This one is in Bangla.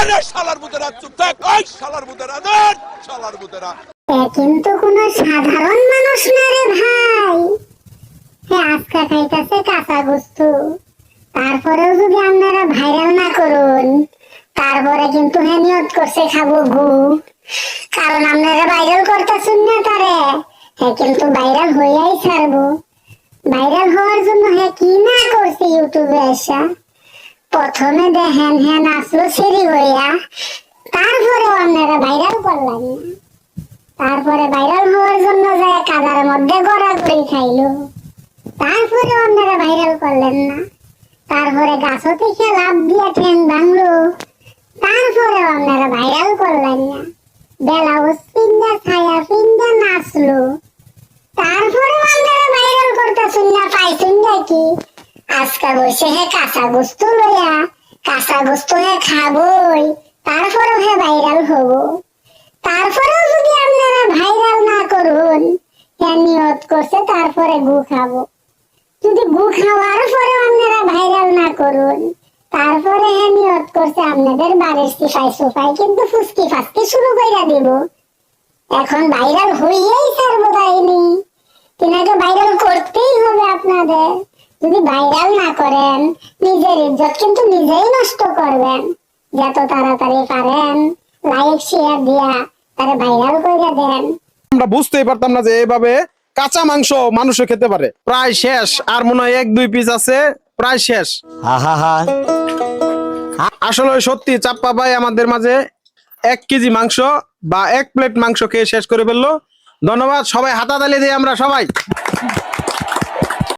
আরে শালার মুদেরা চুপ থাক, ওই শালার মুদেরা ধর, শালার মুদেরা। কিন্তু কোন সাধারণ মানুষ না রে ভাই। আজকা খাইতেছে কাঁচা বস্তু, তারপরেও যদি আপনারা ভাইরাল না করুন, তারপরে কিন্তু নিয়ত করছে খাবো গু। কারণ আপনারা ভাইরাল করতেছেন না তারে, কিন্তু ভাইরাল হইয়াই ছাড়বো। ভাইরাল হওয়ার জন্য কি না করছে ইউটিউবে এসা। প্রথমে দেখেন নাচলো সেরি হইয়া, তারপরে আপনারা ভাইরাল করলেন না। তারপরে ভাইরাল হওয়ার জন্য যায় কাদার মধ্যে গড়াগড়ি খাইলো, তারপরে আপনারা ভাইরাল করলেন না। তারপরে গাছ থেকে লাভ দিয়ে ঠ্যাং ভাঙলো, তারপরে আপনারা ভাইরাল করলেন না। ব্লাউজ পিন্দা ছায়া পিন্দা নাচলো, তারপরে আপনারা ভাইরাল করতেছেন না। পাইছেন নাকি আজকা বসে কাঁচা বস্তু লইয়া, কাঁচা বস্তু খাবই, তারপরে ভাইরাল হবো। তারপরেও যদি আপনারা ভাইরাল না করুন, নিয়ত করছে তারপরে গু খাবো। যদি গু খাওয়ার পরে আপনারা ভাইরাল না করুন, তারপরে নিয়ত করছে আপনাদের বাড়ির সিফাই সুফাই কিন্তু ফুসকি ফাসকি শুরু করে দিব। এখন ভাইরাল হইয়াই ছাড়বো তাইনি, তিনাকে ভাইরাল করতেই হবে আপনাদের। যদি ভাইরাল না করেন, নিজের ইজ্জত কিন্তু নিজেই নষ্ট করবেন। যত তাড়াতাড়ি পারেন লাইক শেয়ার দিয়া তারে ভাইরাল করে দেন। আমরা বুঝতেই পারতাম না যে এইভাবে কাঁচা মাংস মানুষে খেতে পারে। প্রায় শেষ, আর মনে হয় 1-2 পিস আছে, প্রায় শেষ। আসলে সত্যি চাপ্পা ভাই আমাদের মাঝে 1 কেজি মাংস বা 1 প্লেট মাংস খেয়ে শেষ করে ফেললো। ধন্যবাদ সবাই, হাতাতালি দিয়ে আমরা সবাই।